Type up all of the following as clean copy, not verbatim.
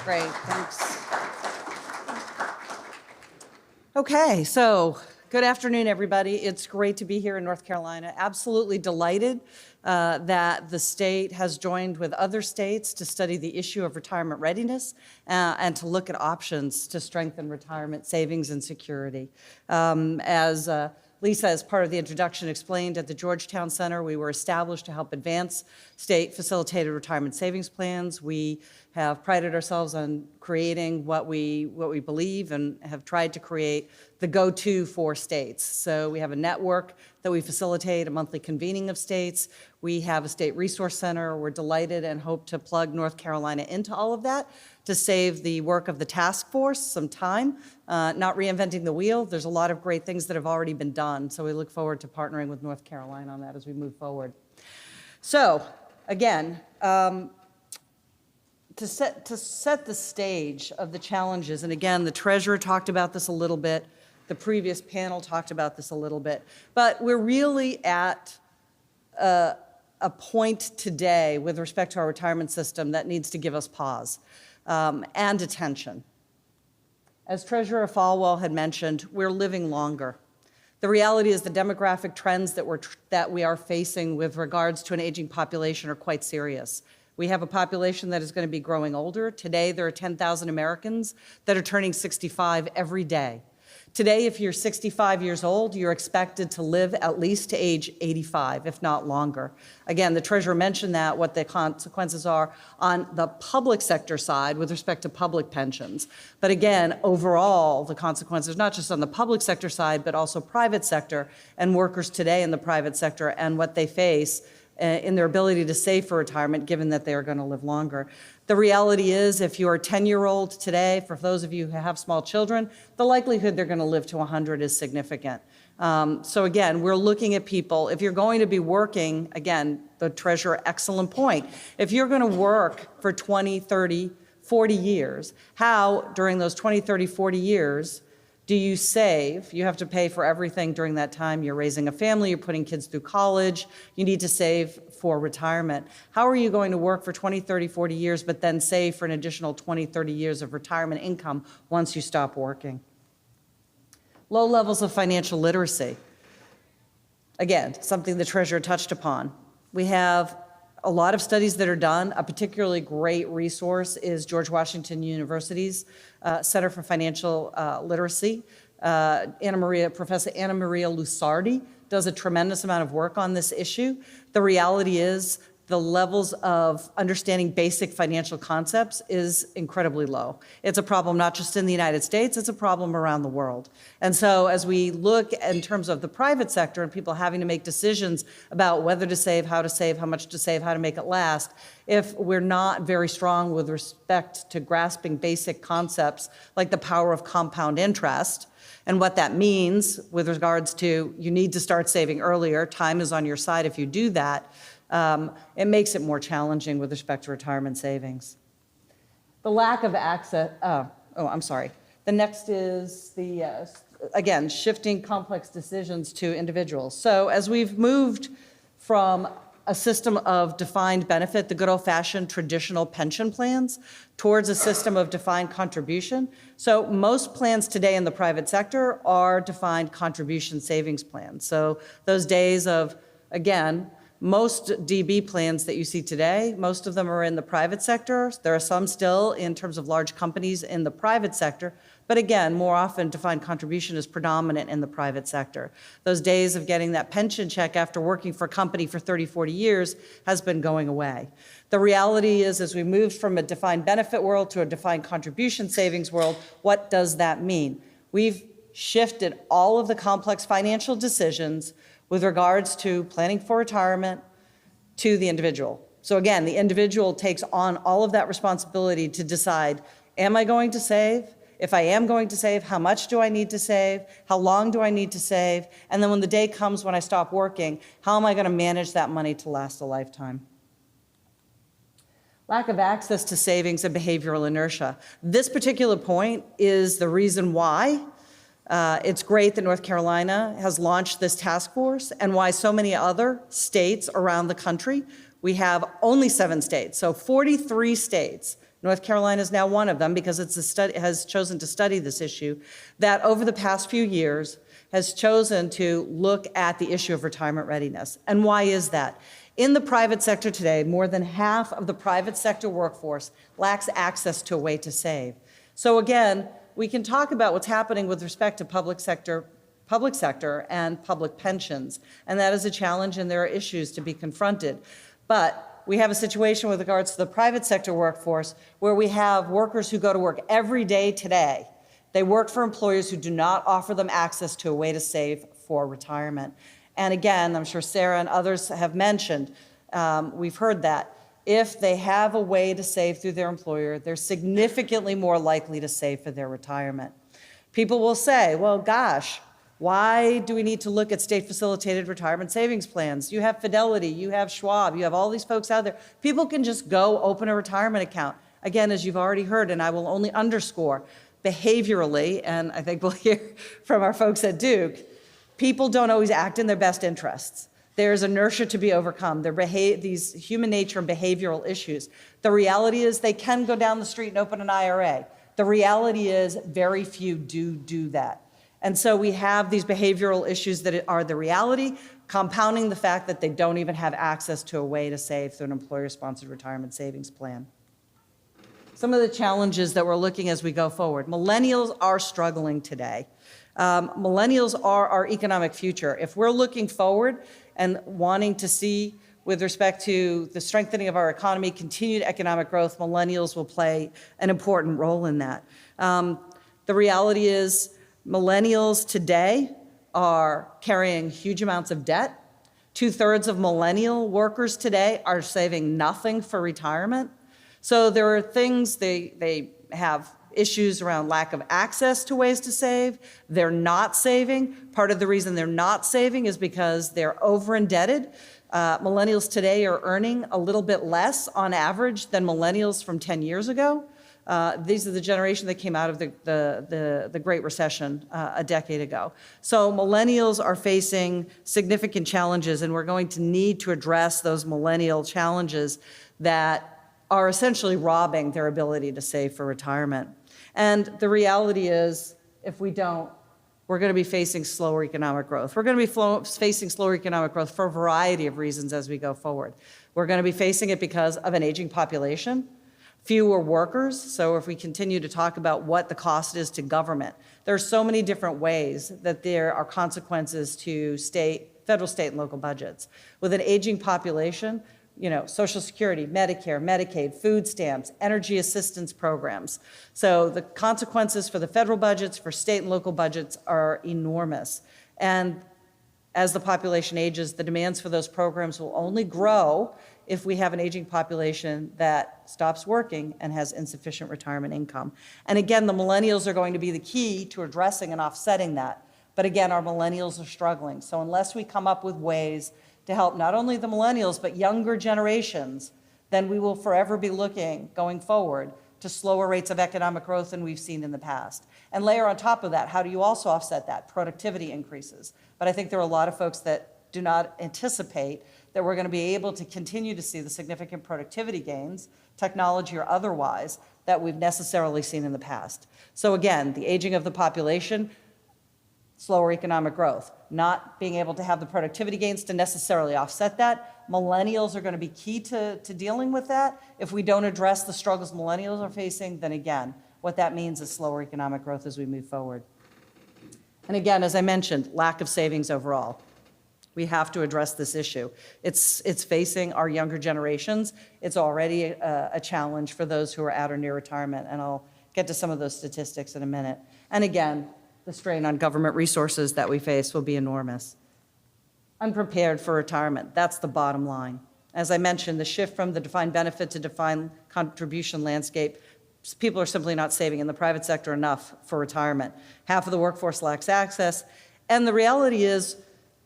Great, thanks. Okay, so good afternoon, everybody. It's great to be here in North Carolina. Absolutely delighted that the state has joined with other states to study the issue of retirement readiness and to look at options to strengthen retirement savings and security. As Lisa, as part of the introduction, explained, at the Georgetown Center, we were established to help advance state-facilitated retirement savings plans. We have prided ourselves on creating what we believe and have tried to create the go-to for states. So we have a network that we facilitate, a monthly convening of states. We have a state resource center. We're delighted and hope to plug North Carolina into all of that to save the work of the task force some time, not reinventing the wheel. There's a lot of great things that have already been done, so we look forward to partnering with North Carolina on that as we move forward. So, again, to set the stage of the challenges, and again, the treasurer talked about this a little bit, the previous panel talked about this a little bit, but we're really at a point today with respect to our retirement system that needs to give us pause and attention. As Treasurer Falwell had mentioned, we're living longer. The reality is the demographic trends that we are facing with regards to an aging population are quite serious. We have a population that is going to be growing older. Today, there are 10,000 Americans that are turning 65 every day. Today, if you're 65 years old, you're expected to live at least to age 85, if not longer. Again, the treasurer mentioned that, what the consequences are on the public sector side with respect to public pensions. But again, overall, the consequences, not just on the public sector side, but also private sector and workers today in the private sector and what they face in their ability to save for retirement, given that they are going to live longer. The reality is, if you're a 10-year-old today, for those of you who have small children, the likelihood they're going to live to 100 is significant. So again, we're looking at people. If you're going to be working, again, the treasurer, excellent point. If you're going to work for 20, 30, 40 years, how, during those 20, 30, 40 years, do you save? You have to pay for everything during that time. You're raising a family, you're putting kids through college, you need to save for retirement. How are you going to work for 20, 30, 40 years, but then save for an additional 20, 30 years of retirement income once you stop working? Low levels of financial literacy. Again, something the treasurer touched upon. We have a lot of studies that are done. A particularly great resource is George Washington University's Center for Financial Literacy. Professor Anna Maria Lusardi does a tremendous amount of work on this issue. The reality is the levels of understanding basic financial concepts is incredibly low. It's a problem not just in the United States, it's a problem around the world. And so as we look in terms of the private sector and people having to make decisions about whether to save, how much to save, how to make it last, if we're not very strong with respect to grasping basic concepts like the power of compound interest, and what that means with regards to you need to start saving earlier, time is on your side if you do that, it makes it more challenging with respect to retirement savings. The lack of access, The next is again, shifting complex decisions to individuals. So as we've moved from a system of defined benefit, the good old-fashioned traditional pension plans, towards a system of defined contribution. So most plans today in the private sector are defined contribution savings plans. So those days of, again, most DB plans that you see today, most of them are in the private sector. There are some still in terms of large companies in the private sector, but again, more often defined contribution is predominant in the private sector. Those days of getting that pension check after working for a company for 30, 40 years has been going away. The reality is, as we moved from a defined benefit world to a defined contribution savings world, what does that mean? We've shifted all of the complex financial decisions with regards to planning for retirement to the individual. So again, the individual takes on all of that responsibility to decide, am I going to save? If I am going to save, how much do I need to save? How long do I need to save? And then when the day comes when I stop working, how am I going to manage that money to last a lifetime? Lack of access to savings and behavioral inertia. This particular point is the reason why it's great that North Carolina has launched this task force and why so many other states around the country, we have only 7 states, so 43 states North Carolina is now one of them because has chosen to study this issue, that over the past few years has chosen to look at the issue of retirement readiness. And why is that? In the private sector today, more than half of the private sector workforce lacks access to a way to save. So again, we can talk about what's happening with respect to public sector and public pensions, and that is a challenge and there are issues to be confronted. But we have a situation with regards to the private sector workforce where we have workers who go to work every day today. They work for employers who do not offer them access to a way to save for retirement. And again, I'm sure Sarah and others have mentioned, we've heard that if they have a way to save through their employer, they're significantly more likely to save for their retirement. People will say, well, gosh, why do we need to look at state-facilitated retirement savings plans? You have Fidelity, you have Schwab, you have all these folks out there. People can just go open a retirement account. Again, as you've already heard, and I will only underscore, behaviorally, and I think we'll hear from our folks at Duke, people don't always act in their best interests. There's inertia to be overcome. These human nature and behavioral issues. The reality is they can go down the street and open an IRA. The reality is very few do that. And so we have these behavioral issues that are the reality, compounding the fact that they don't even have access to a way to save through an employer-sponsored retirement savings plan. Some of the challenges that we're looking as we go forward. Millennials are struggling today. Millennials are our economic future. If we're looking forward and wanting to see, with respect to the strengthening of our economy, continued economic growth, millennials will play an important role in that. The reality is millennials today are carrying huge amounts of debt. 2/3 of millennial workers today are saving nothing for retirement. So there are things, they have issues around lack of access to ways to save. They're not saving. Part of the reason they're not saving is because they're over-indebted. Millennials today are earning a little bit less on average than millennials from 10 years ago. These are the generation that came out of the Great Recession a decade ago. So millennials are facing significant challenges, and we're going to need to address those millennial challenges that are essentially robbing their ability to save for retirement. And the reality is, if we don't, we're going to be facing slower economic growth. We're going to be facing slower economic growth for a variety of reasons as we go forward. We're going to be facing it because of an aging population, fewer workers. So if we continue to talk about what the cost is to government, there are so many different ways that there are consequences to federal, state, and local budgets. With an aging population, Social Security, Medicare, Medicaid, food stamps, energy assistance programs. So the consequences for the federal budgets, for state and local budgets are enormous. And as the population ages, the demands for those programs will only grow if we have an aging population that stops working and has insufficient retirement income. And again, the millennials are going to be the key to addressing and offsetting that. But again, our millennials are struggling. So unless we come up with ways to help not only the millennials, but younger generations, then we will forever be looking, going forward, to slower rates of economic growth than we've seen in the past. And layer on top of that, how do you also offset that? Productivity increases. But I think there are a lot of folks that do not anticipate that we're going to be able to continue to see the significant productivity gains, technology or otherwise, that we've necessarily seen in the past. So again, the aging of the population, slower economic growth, not being able to have the productivity gains to necessarily offset that. Millennials are going to be key to dealing with that. If we don't address the struggles millennials are facing, then again, what that means is slower economic growth as we move forward. And again, as I mentioned, lack of savings overall. We have to address this issue. It's facing our younger generations. It's already a challenge for those who are at or near retirement, and I'll get to some of those statistics in a minute. And again, the strain on government resources that we face will be enormous. Unprepared for retirement, that's the bottom line. As I mentioned, the shift from the defined benefit to defined contribution landscape, people are simply not saving in the private sector enough for retirement. Half of the workforce lacks access, and the reality is,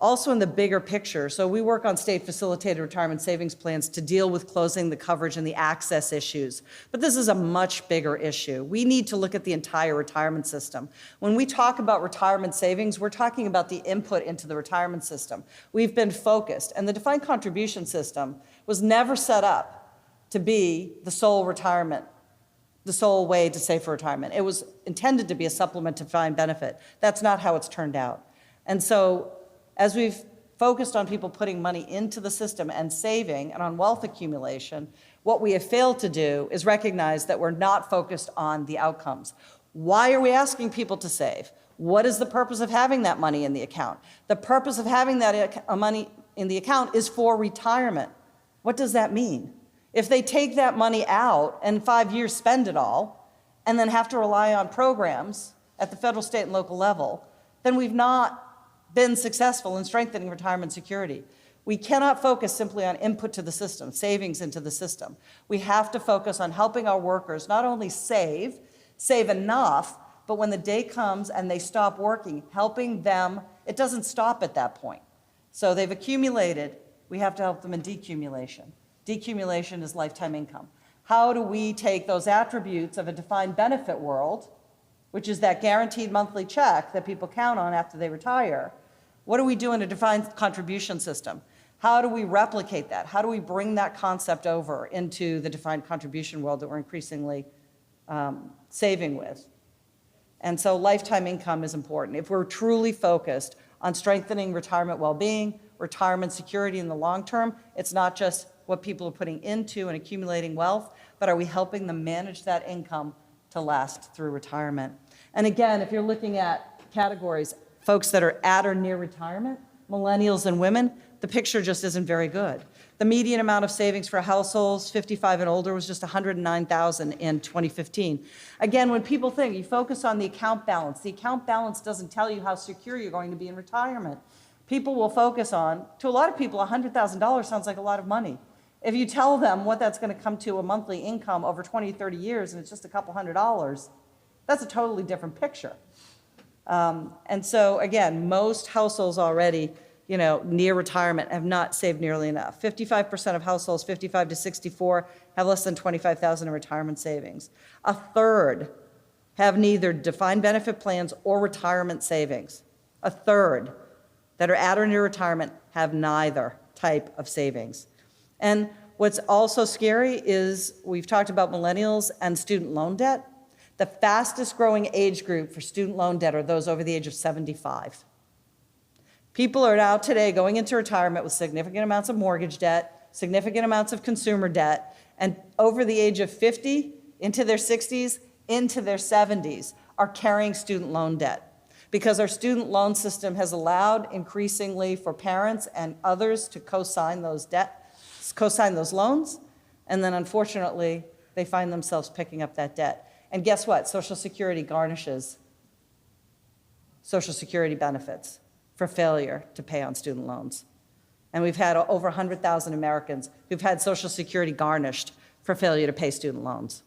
also in the bigger picture, so we work on state-facilitated retirement savings plans to deal with closing the coverage and the access issues. But this is a much bigger issue. We need to look at the entire retirement system. When we talk about retirement savings, we're talking about the input into the retirement system. We've been focused, and the defined contribution system was never set up to be the sole retirement the sole way to save for retirement. It was intended to be a supplement to defined benefit. That's not how it's turned out. And so as we've focused on people putting money into the system and saving and on wealth accumulation, what we have failed to do is recognize that we're not focused on the outcomes. Why are we asking people to save? What is the purpose of having that money in the account? The purpose of having that money in the account is for retirement. What does that mean? If they take that money out and in 5 years spend it all, and then have to rely on programs at the federal, state, and local level, then we've not been successful in strengthening retirement security. We cannot focus simply on input to the system, savings into the system. We have to focus on helping our workers not only save enough, but when the day comes and they stop working, helping them, it doesn't stop at that point. So they've accumulated, we have to help them in decumulation. Decumulation is lifetime income. How do we take those attributes of a defined benefit world, which is that guaranteed monthly check that people count on after they retire? What do we do in a defined contribution system? How do we replicate that? How do we bring that concept over into the defined contribution world that we're increasingly saving with? And so lifetime income is important. If we're truly focused on strengthening retirement well-being, retirement security in the long term, it's not just what people are putting into and accumulating wealth, but are we helping them manage that income to last through retirement? And again, if you're looking at categories, folks that are at or near retirement, millennials and women, the picture just isn't very good. The median amount of savings for households 55 and older was just $109,000 in 2015. Again, when people think, you focus on the account balance doesn't tell you how secure you're going to be in retirement. People will focus on, to a lot of people, $100,000 sounds like a lot of money. If you tell them what that's going to come to a monthly income over 20, 30 years, and it's just a couple $100s, that's a totally different picture. And so, again, most households already, near retirement have not saved nearly enough. 55% of households 55 to 64 have less than $25,000 in retirement savings. A third have neither defined benefit plans or retirement savings. A third that are at or near retirement have neither type of savings. And what's also scary is we've talked about millennials and student loan debt. The fastest growing age group for student loan debt are those over the age of 75. People are now today going into retirement with significant amounts of mortgage debt, significant amounts of consumer debt, and over the age of 50, into their 60s, into their 70s, are carrying student loan debt. Because our student loan system has allowed increasingly for parents and others to co-sign those loans, and then unfortunately, they find themselves picking up that debt. And guess what? Social Security garnishes Social Security benefits for failure to pay on student loans. And we've had over 100,000 Americans who've had Social Security garnished for failure to pay student loans.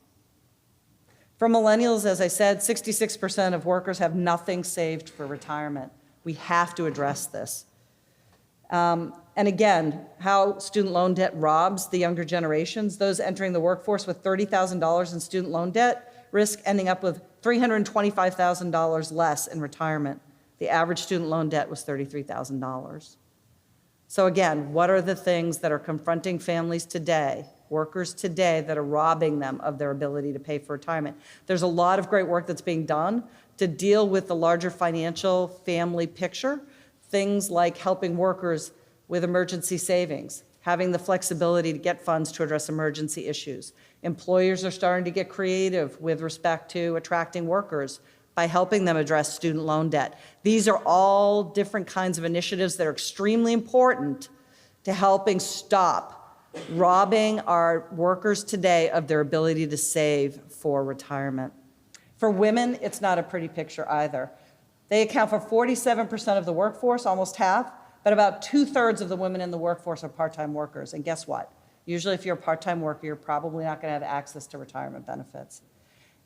For millennials, as I said, 66% of workers have nothing saved for retirement. We have to address this. And again, how student loan debt robs the younger generations. Those entering the workforce with $30,000 in student loan debt risk ending up with $325,000 less in retirement. The average student loan debt was $33,000. So again, what are the things that are confronting families today, workers today, that are robbing them of their ability to pay for retirement? There's a lot of great work that's being done to deal with the larger financial family picture, things like helping workers with emergency savings, having the flexibility to get funds to address emergency issues. Employers are starting to get creative with respect to attracting workers by helping them address student loan debt. These are all different kinds of initiatives that are extremely important to helping stop robbing our workers today of their ability to save for retirement. For women, it's not a pretty picture either. They account for 47% of the workforce, almost half, but about 2/3 of the women in the workforce are part-time workers. And guess what? Usually if you're a part-time worker, you're probably not going to have access to retirement benefits.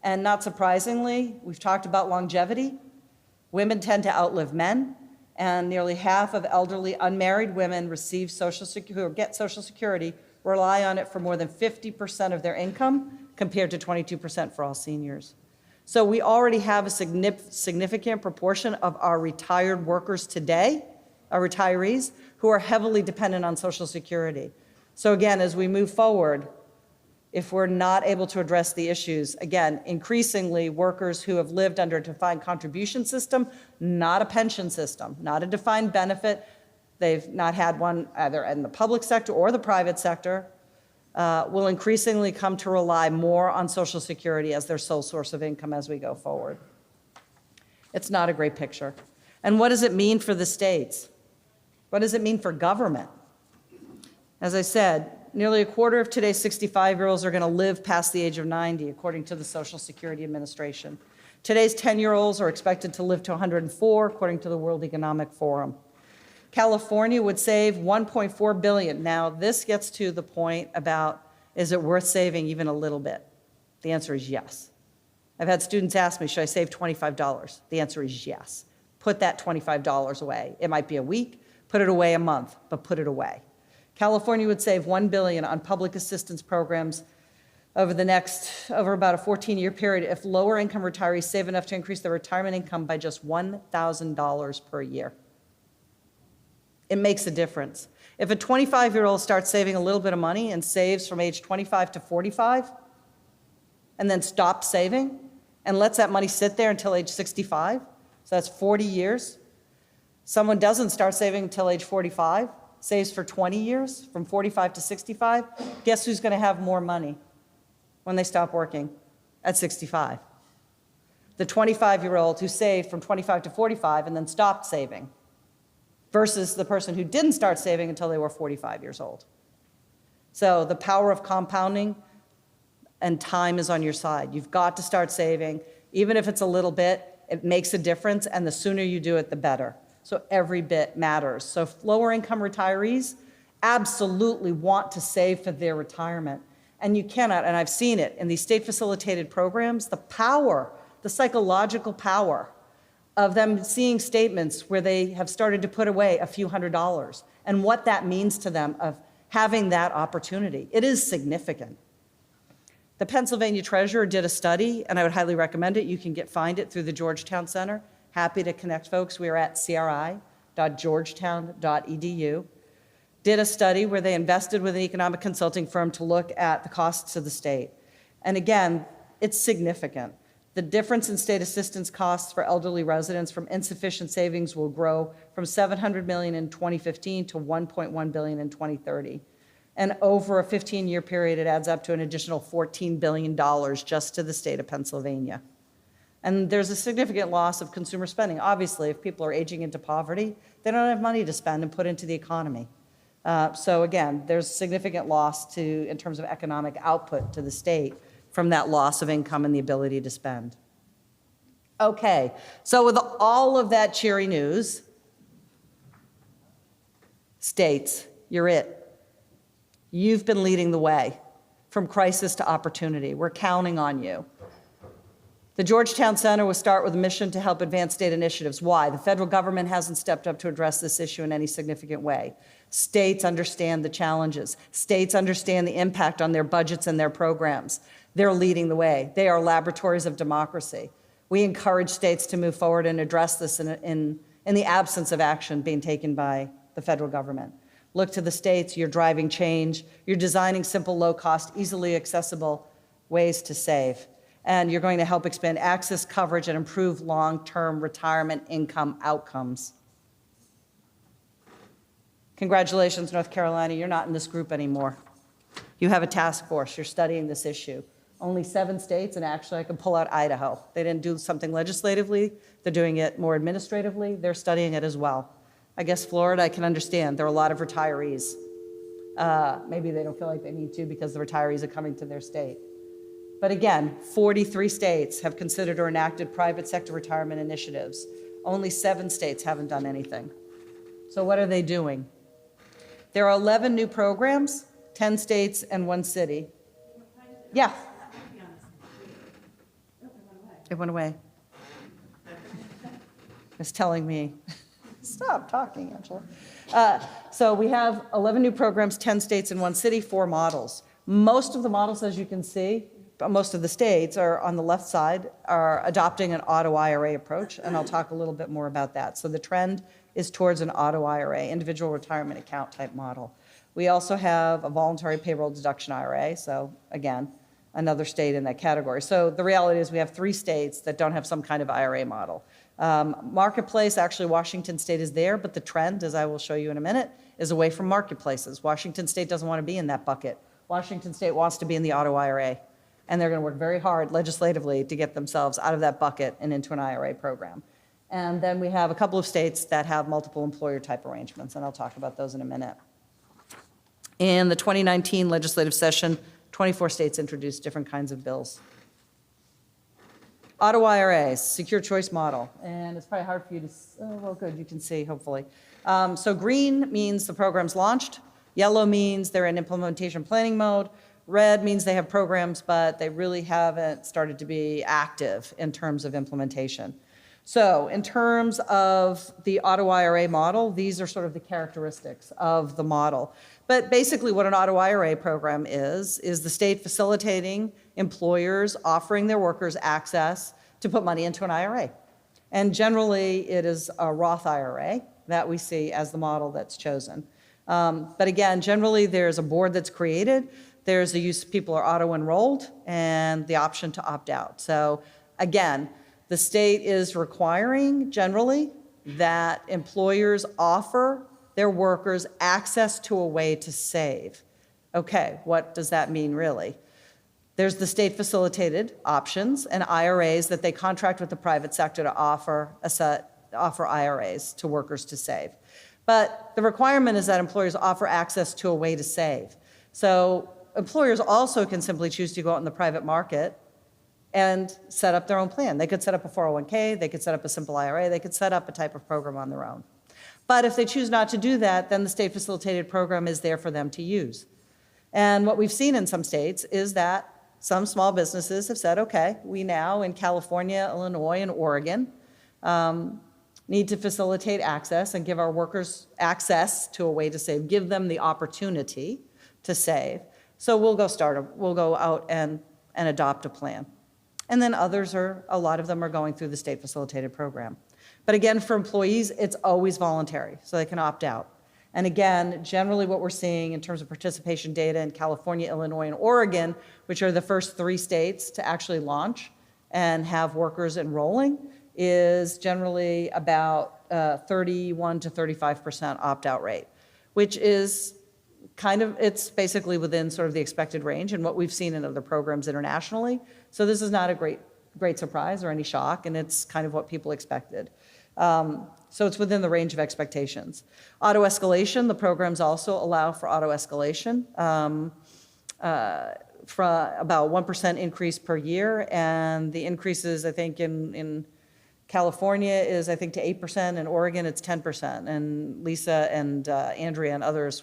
And not surprisingly, we've talked about longevity. Women tend to outlive men, and nearly half of elderly unmarried women receive who get Social Security rely on it for more than 50% of their income, compared to 22% for all seniors. So we already have a significant proportion of our retired workers today, our retirees, who are heavily dependent on Social Security. So again, as we move forward, if we're not able to address the issues. Again, increasingly, workers who have lived under a defined contribution system, not a pension system, not a defined benefit, they've not had one either in the public sector or the private sector, will increasingly come to rely more on Social Security as their sole source of income as we go forward. It's not a great picture. And what does it mean for the states? What does it mean for government? As I said, nearly a quarter of today's 65-year-olds are going to live past the age of 90, according to the Social Security Administration. Today's 10-year-olds are expected to live to 104, according to the World Economic Forum. California would save $1.4 billion. Now, this gets to the point about, is it worth saving even a little bit? The answer is yes. I've had students ask me, should I save $25? The answer is yes. Put that $25 away. It might be a week, put it away a month, but put it away. California would save $1 billion on public assistance programs over about a 14-year period if lower-income retirees save enough to increase their retirement income by just $1,000 per year. It makes a difference. If a 25-year-old starts saving a little bit of money and saves from age 25 to 45, and then stops saving, and lets that money sit there until age 65, so that's 40 years. Someone doesn't start saving until age 45, saves for 20 years, from 45 to 65, guess who's going to have more money when they stop working at 65? The 25-year-old who saved from 25 to 45 and then stopped saving, versus the person who didn't start saving until they were 45 years old. So the power of compounding and time is on your side. You've got to start saving. Even if it's a little bit, it makes a difference, and the sooner you do it, the better. So every bit matters. So lower income retirees absolutely want to save for their retirement. And you cannot, and I've seen it in these state facilitated programs, the power, the psychological power of them seeing statements where they have started to put away a few $100s and what that means to them of having that opportunity. It is significant. The Pennsylvania Treasurer did a study, and I would highly recommend it. You can find it through the Georgetown Center. Happy to connect folks. We are at cri.georgetown.edu. Did a study where they invested with an economic consulting firm to look at the costs of the state. And again, it's significant. The difference in state assistance costs for elderly residents from insufficient savings will grow from $700 million in 2015 to $1.1 billion in 2030. And over a 15-year period, it adds up to an additional $14 billion just to the state of Pennsylvania. And there's a significant loss of consumer spending. Obviously, if people are aging into poverty, they don't have money to spend and put into the economy. So again, there's significant loss in terms of economic output to the state from that loss of income and the ability to spend. Okay, so with all of that cheery news, states, you're it. You've been leading the way from crisis to opportunity. We're counting on you. The Georgetown Center will start with a mission to help advance state initiatives. Why? The federal government hasn't stepped up to address this issue in any significant way. States understand the challenges. States understand the impact on their budgets and their programs. They're leading the way. They are laboratories of democracy. We encourage states to move forward and address this in the absence of action being taken by the federal government. Look to the states. You're driving change. You're designing simple, low-cost, easily accessible ways to save. And you're going to help expand access, coverage, and improve long-term retirement income outcomes. Congratulations, North Carolina. You're not in this group anymore. You have a task force. You're studying this issue. Only 7 states, and actually I can pull out Idaho. They didn't do something legislatively. They're doing it more administratively. They're studying it as well. I guess Florida, I can understand. There are a lot of retirees. Maybe they don't feel like they need to because the retirees are coming to their state. But again, 43 states have considered or enacted private sector retirement initiatives. Only 7 states haven't done anything. So what are they doing? There are 11 new programs, 10 states and 1 city. Yeah. It went away. It's telling me, stop talking, Angela. So we have 11 new programs, 10 states and 1 city, 4 models. Most of the models, as you can see, most of the states are on the left side, are adopting an auto IRA approach, and I'll talk a little bit more about that. So the trend is towards an auto IRA, individual retirement account type model. We also have a voluntary payroll deduction IRA, so again, another state in that category. So the reality is we have 3 states that don't have some kind of IRA model. Marketplace, actually Washington State is there, but the trend, as I will show you in a minute, is away from marketplaces. Washington State doesn't want to be in that bucket. Washington State wants to be in the auto IRA, and they're going to work very hard legislatively to get themselves out of that bucket and into an IRA program. And then we have a couple of states that have multiple employer type arrangements, and I'll talk about those in a minute. In the 2019 legislative session, 24 states introduced different kinds of bills. Auto IRAs, secure choice model, and it's probably hard for you to, oh, well, good, you can see, hopefully. So green means the program's launched, yellow means they're in implementation planning mode, red means they have programs, but they really haven't started to be active in terms of implementation. So in terms of the auto IRA model, these are sort of the characteristics of the model. But basically what an auto IRA program is the state facilitating employers offering their workers access to put money into an IRA. And generally it is a Roth IRA that we see as the model that's chosen. But again, generally there's a board that's created, there's the use, people are auto-enrolled, and the option to opt out. So again, the state is requiring generally that employers offer their workers access to a way to save. Okay, what does that mean really? There's the state facilitated options and IRAs that they contract with the private sector to offer IRAs to workers to save. But the requirement is that employers offer access to a way to save. So employers also can simply choose to go out in the private market and set up their own plan. They could set up a 401k, they could set up a simple IRA, they could set up a type of program on their own. But if they choose not to do that, then the state facilitated program is there for them to use. And what we've seen in some states is that some small businesses have said, okay, we now in California, Illinois, and Oregon need to facilitate access and give our workers access to a way to save, give them the opportunity to save. So we'll go out and adopt a plan. And then others a lot of them are going through the state facilitated program. But again, for employees, it's always voluntary, so they can opt out. And again, generally what we're seeing in terms of participation data in California, Illinois, and Oregon, which are the first 3 states to actually launch and have workers enrolling, is generally about 31 to 35% opt-out rate, which is it's basically within sort of the expected range and what we've seen in other programs internationally. So this is not a great surprise or any shock, and it's kind of what people expected. So it's within the range of expectations. Auto escalation, the programs also allow for auto escalation for about 1% increase per year, and the increases, I think, in California is, I think, to 8%, in Oregon it's 10%, and Lisa and Andrea and others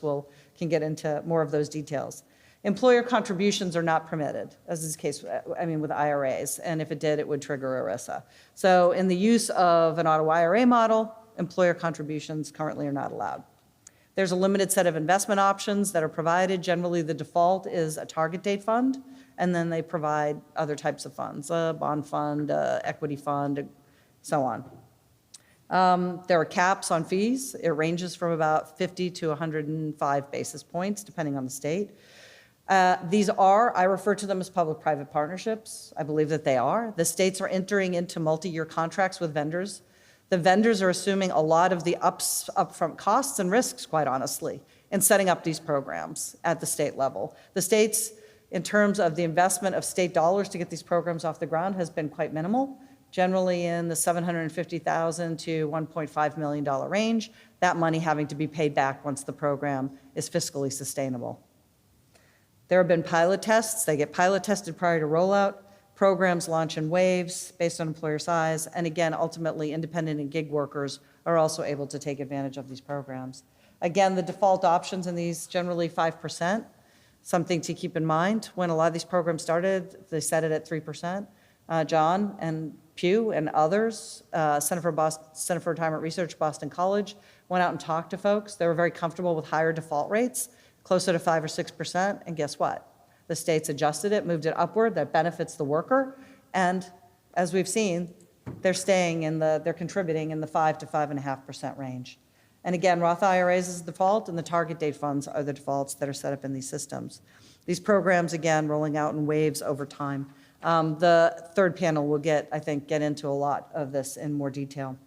can get into more of those details. Employer contributions are not permitted, as is the case, with IRAs, and if it did, it would trigger ERISA. So in the use of an auto IRA model, employer contributions currently are not allowed. There's a limited set of investment options that are provided. Generally, the default is a target date fund, and then they provide other types of funds, a bond fund, equity fund, so on. There are caps on fees. It ranges from about 50 to 105 basis points, depending on the state. These I refer to them as public-private partnerships. I believe that they are. The states are entering into multi-year contracts with vendors. The vendors are assuming a lot of the upfront costs and risks, quite honestly, in setting up these programs at the state level. The states, in terms of the investment of state dollars to get these programs off the ground, has been quite minimal, generally in the $750,000 to $1.5 million range, that money having to be paid back once the program is fiscally sustainable. There have been pilot tests. They get pilot tested prior to rollout. Programs launch in waves based on employer size. And again, ultimately, independent and gig workers are also able to take advantage of these programs. Again, the default options in these, generally 5%. Something to keep in mind. When a lot of these programs started, they set it at 3%. John and Pew and others, Center for Retirement Research, Boston College, went out and talked to folks. They were very comfortable with higher default rates, closer to 5 or 6%, and guess what? The states adjusted it, moved it upward. That benefits the worker, and as we've seen, they're contributing in the 5 to 5.5% range. And again, Roth IRAs is the default, and the target date funds are the defaults that are set up in these systems. These programs, again, rolling out in waves over time. The third panel will get into a lot of this in more detail.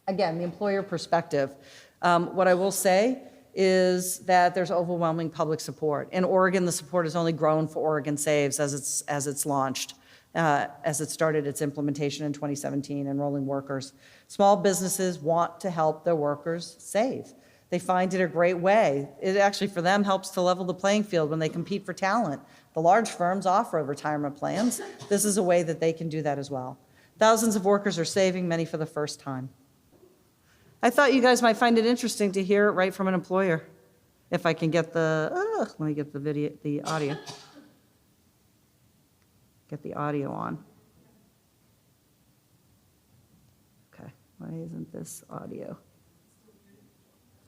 Again, the employer perspective. What I will say is that there's overwhelming public support. In Oregon, the support has only grown for Oregon Saves as it's launched, as it started its implementation in 2017, enrolling workers. Small businesses want to help their workers save. They find it a great way. It actually, for them, helps to level the playing field when they compete for talent. The large firms offer retirement plans. This is a way that they can do that as well. Thousands of workers are saving, many for the first time. I thought you guys might find it interesting to hear it right from an employer. If I can get let me get the audio. Get the audio on. Okay, why isn't this audio?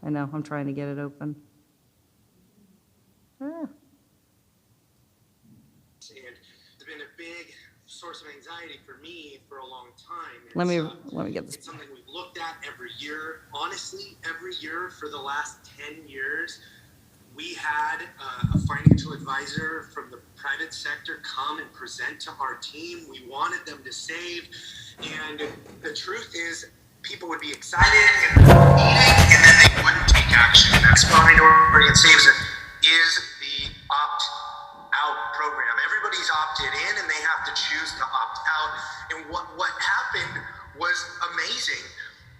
I know, I'm trying to get it open. And it's been a big source of anxiety for me for a long time. Let me get this. It's something we've looked at every year. Honestly, every year for the last 10 years, we had a financial advisor from the private sector come and present to our team. We wanted them to save. And the truth is, people would be excited and meeting, and then they wouldn't take action. That's fine. Oregon Saves is the opt-out program. Everybody's opted in, and they have to choose to opt out. And what happened was amazing.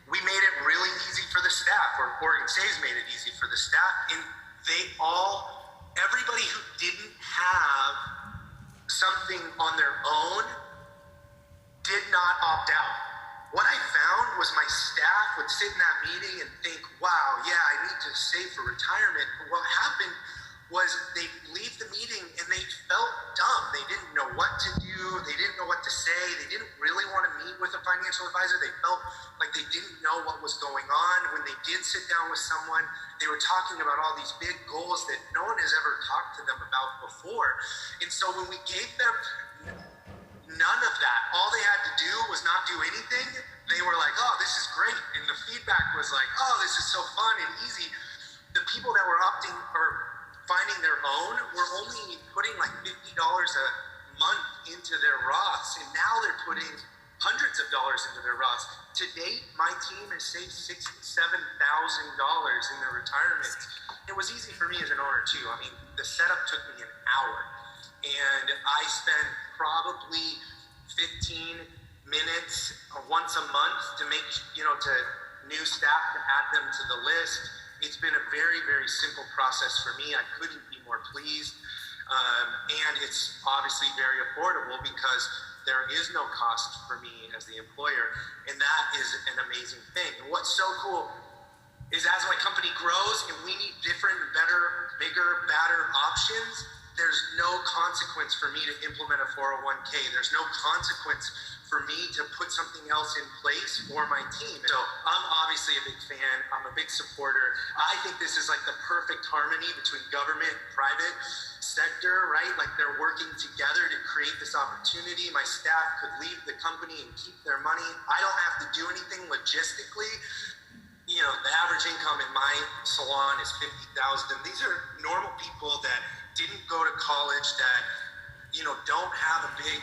We made it really easy for the staff, or Oregon Saves made it easy for the staff, and everybody who didn't have something on their own did not opt out. What I found was my staff would sit in that meeting and think, wow, yeah, I need to save for retirement. But what happened was they'd leave the meeting and they felt dumb. They didn't know what to do. They didn't know what to say. They didn't really want to meet with a financial advisor. They felt like they didn't know what was going on. When they did sit down with someone, they were talking about all these big goals that no one has ever talked to them about before. And so when we gave them none of that, all they had to do was not do anything, they were like, oh, this is great. And the feedback was like, oh, this is so fun and easy. The people that were opting or finding their own were only putting like $50 a month into their Roths, and now they're putting hundreds of dollars into their Roths. To date, my team has saved $67,000 in their retirement. It was easy for me as an owner too. I mean, the setup took me an hour, and I spent probably 15 minutes once a month to make, to new staff to add them to the list. It's been a very, very simple process for me. I couldn't be more pleased. And it's obviously very affordable because there is no cost for me as the employer. And that is an amazing thing. And what's so cool is as my company grows and we need different, better, bigger, badder options, there's no consequence for me to implement a 401k. There's no consequence for me to put something else in place for my team. So I'm obviously a big fan. I'm a big supporter. I think this is like the perfect harmony between government and private sector, right? Like they're working together to create this opportunity. My staff could leave the company and keep their money. I don't have to do anything logistically. The average income in my salon is $50,000. These are normal people that didn't go to college, that don't have a big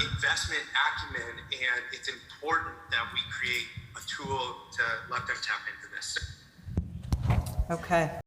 investment acumen, and it's important that we create a tool to let them tap into this. Okay.